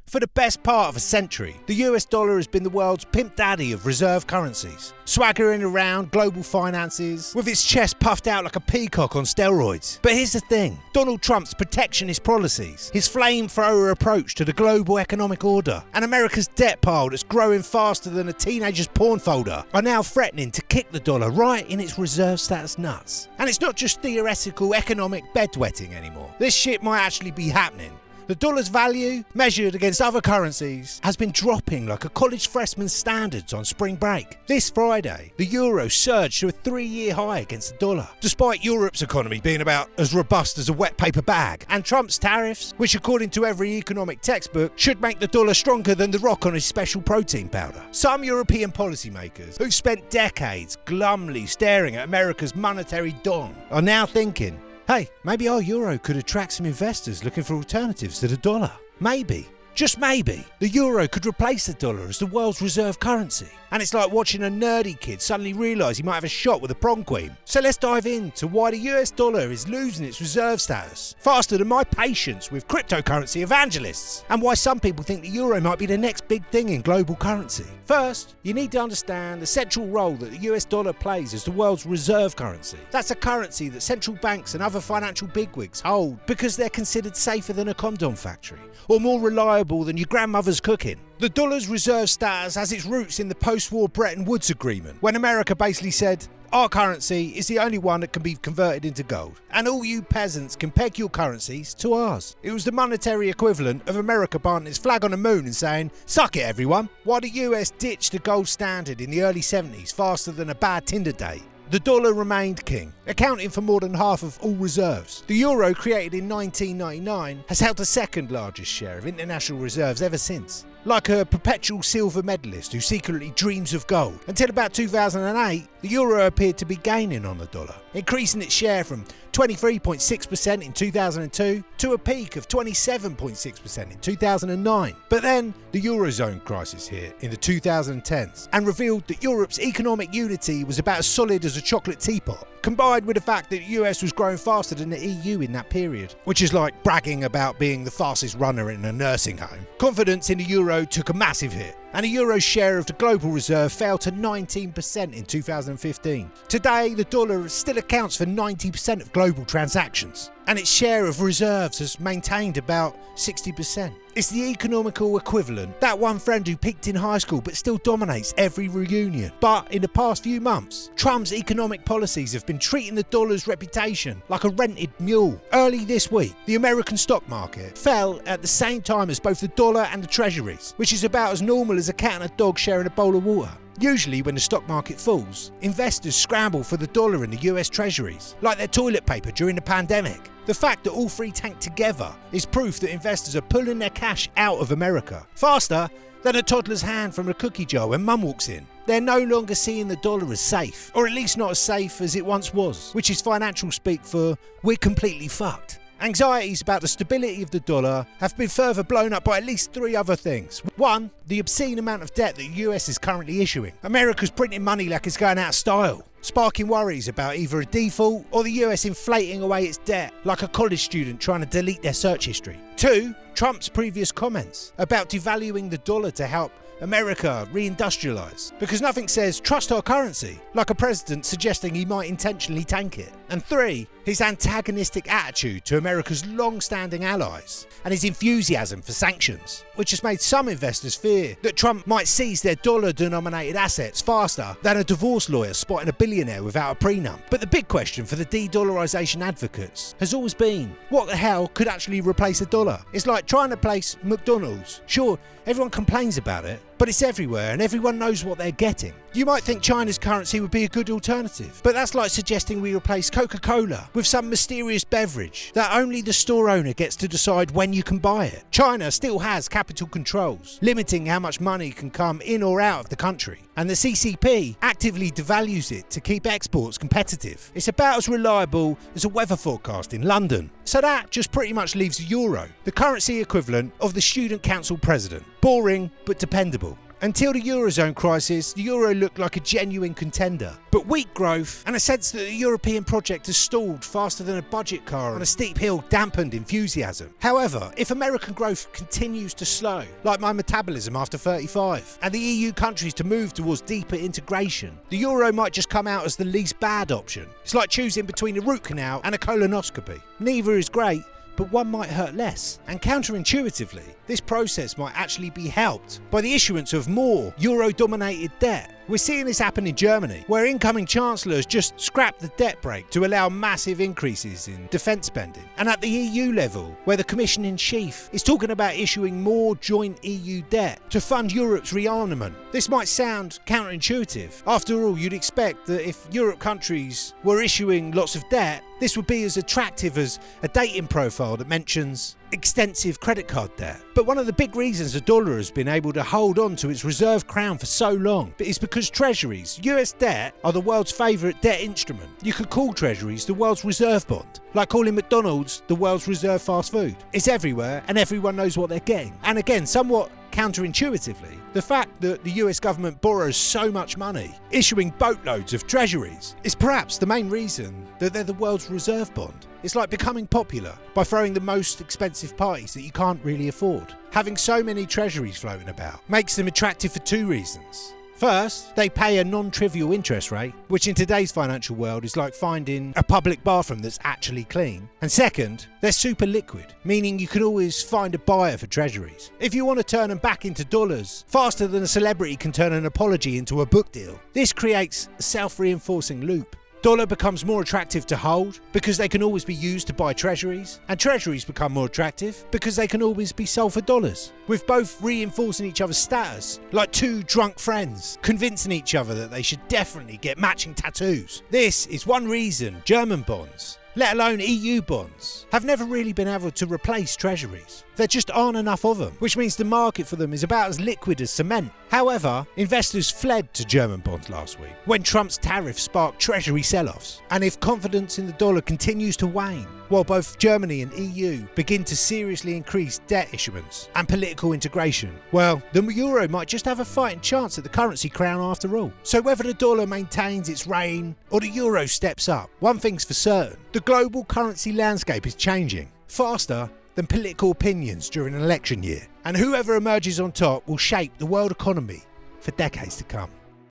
For the best part of a century, the US dollar has been the world's pimp daddy of reserve currencies, swaggering around global finances with its chest puffed out like a peacock on steroids. But here's the thing, Donald Trump's protectionist policies, his flamethrower approach to the global economic order, and America's debt pile that's growing faster than a teenager's porn folder are now threatening to kick the dollar right in its reserve status nuts. And it's not just theoretical economic bedwetting anymore. This shit might actually be happening. The dollar's value, measured against other currencies, has been dropping like a college freshman's standards on spring break. This Friday, the euro surged to a 3-year high against the dollar, despite Europe's economy being about as robust as a wet paper bag, and Trump's tariffs, which according to every economic textbook, should make the dollar stronger than the rock on his special protein powder. Some European policymakers, who've spent decades glumly staring at America's monetary dong, are now thinking, hey, maybe our euro could attract some investors looking for alternatives to the dollar. Maybe, just maybe, the euro could replace the dollar as the world's reserve currency. And it's like watching a nerdy kid suddenly realise he might have a shot with a prom queen. So let's dive into why the US dollar is losing its reserve status faster than my patience with cryptocurrency evangelists, and why some people think the euro might be the next big thing in global currency. First, you need to understand the central role that the US dollar plays as the world's reserve currency. That's a currency that central banks and other financial bigwigs hold because they're considered safer than a condom factory, or more reliable than your grandmother's cooking. The dollar's reserve status has its roots in the post-war Bretton Woods Agreement, when America basically said, our currency is the only one that can be converted into gold, and all you peasants can peg your currencies to ours. It was the monetary equivalent of America planting its flag on the moon and saying, suck it everyone, while the US ditched the gold standard in the early 70s faster than a bad Tinder date. The dollar remained king, accounting for more than half of all reserves. The euro, created in 1999, has held the second largest share of international reserves ever since. Like a perpetual silver medalist who secretly dreams of gold. Until about 2008, the euro appeared to be gaining on the dollar, increasing its share from 23.6% in 2002 to a peak of 27.6% in 2009. But then the Eurozone crisis hit in the 2010s and revealed that Europe's economic unity was about as solid as a chocolate teapot, combined with the fact that the US was growing faster than the EU in that period, which is like bragging about being the fastest runner in a nursing home. Confidence in the euro took a massive hit, and the euro's share of the global reserve fell to 19% in 2015. Today, the dollar still accounts for 90% of global transactions, and its share of reserves has maintained about 60%. It's the economical equivalent, that one friend who peaked in high school but still dominates every reunion. But in the past few months, Trump's economic policies have been treating the dollar's reputation like a rented mule. Early this week, the American stock market fell at the same time as both the dollar and the treasuries, which is about as normal as a cat and a dog sharing a bowl of water. Usually when the stock market falls, investors scramble for the dollar and the US treasuries, like their toilet paper during the pandemic. The fact that all three tanked together is proof that investors are pulling their cash out of America faster than a toddler's hand from a cookie jar when mum walks in. They're no longer seeing the dollar as safe, or at least not as safe as it once was, which is financial speak for we're completely fucked. Anxieties about the stability of the dollar have been further blown up by at least 3 other things. 1, the obscene amount of debt that the US is currently issuing. America's printing money like it's going out of style, sparking worries about either a default or the US inflating away its debt like a college student trying to delete their search history. 2, Trump's previous comments about devaluing the dollar to help America reindustrialise, because nothing says trust our currency like a president suggesting he might intentionally tank it. And 3, his antagonistic attitude to America's long-standing allies and his enthusiasm for sanctions, which has made some investors fear that Trump might seize their dollar-denominated assets faster than a divorce lawyer spotting a billionaire without a prenup. But the big question for the de-dollarisation advocates has always been, what the hell could actually replace a dollar? It's like trying to replace McDonald's. Sure, everyone complains about it, but it's everywhere and everyone knows what they're getting. You might think China's currency would be a good alternative, but that's like suggesting we replace Coca-Cola with some mysterious beverage that only the store owner gets to decide when you can buy it. China still has capital controls, limiting how much money can come in or out of the country, and the CCP actively devalues it to keep exports competitive. It's about as reliable as a weather forecast in London. So that just pretty much leaves the euro, the currency equivalent of the student council president. Boring but dependable. Until the Eurozone crisis, the Euro looked like a genuine contender. But weak growth and a sense that the European project has stalled faster than a budget car on a steep hill dampened enthusiasm. However, if American growth continues to slow, like my metabolism after 35, and the EU countries to move towards deeper integration, the Euro might just come out as the least bad option. It's like choosing between a root canal and a colonoscopy. Neither is great, but one might hurt less. And counterintuitively, this process might actually be helped by the issuance of more Euro-dominated debt. We're seeing this happen in Germany, where incoming chancellors just scrapped the debt brake to allow massive increases in defence spending. And at the EU level, where the Commission-in-Chief is talking about issuing more joint EU debt to fund Europe's rearmament. This might sound counterintuitive. After all, you'd expect that if Europe countries were issuing lots of debt, this would be as attractive as a dating profile that mentions extensive credit card debt. But one of the big reasons the dollar has been able to hold on to its reserve crown for so long is because treasuries, US debt, are the world's favourite debt instrument. You could call treasuries the world's reserve bond, like calling McDonald's the world's reserve fast food. It's everywhere and everyone knows what they're getting. And again, somewhat counterintuitively, the fact that the US government borrows so much money, issuing boatloads of treasuries, is perhaps the main reason that they're the world's reserve bond. It's like becoming popular by throwing the most expensive parties that you can't really afford. Having so many treasuries floating about makes them attractive for two reasons. First, they pay a non-trivial interest rate, which in today's financial world is like finding a public bathroom that's actually clean. And second, they're super liquid, meaning you can always find a buyer for treasuries. If you want to turn them back into dollars, faster than a celebrity can turn an apology into a book deal. This creates a self-reinforcing loop. Dollar becomes more attractive to hold because they can always be used to buy treasuries, and treasuries become more attractive because they can always be sold for dollars, with both reinforcing each other's status, like two drunk friends convincing each other that they should definitely get matching tattoos. This is one reason German bonds, let alone EU bonds, have never really been able to replace treasuries. There just aren't enough of them, which means the market for them is about as liquid as cement. However, investors fled to German bonds last week when Trump's tariffs sparked treasury sell-offs. And if confidence in the dollar continues to wane, while both Germany and EU begin to seriously increase debt issuance and political integration, well, the euro might just have a fighting chance at the currency crown after all. So whether the dollar maintains its reign or the euro steps up, one thing's for certain: the global currency landscape is changing faster than political opinions during an election year. And whoever emerges on top will shape the world economy for decades to come.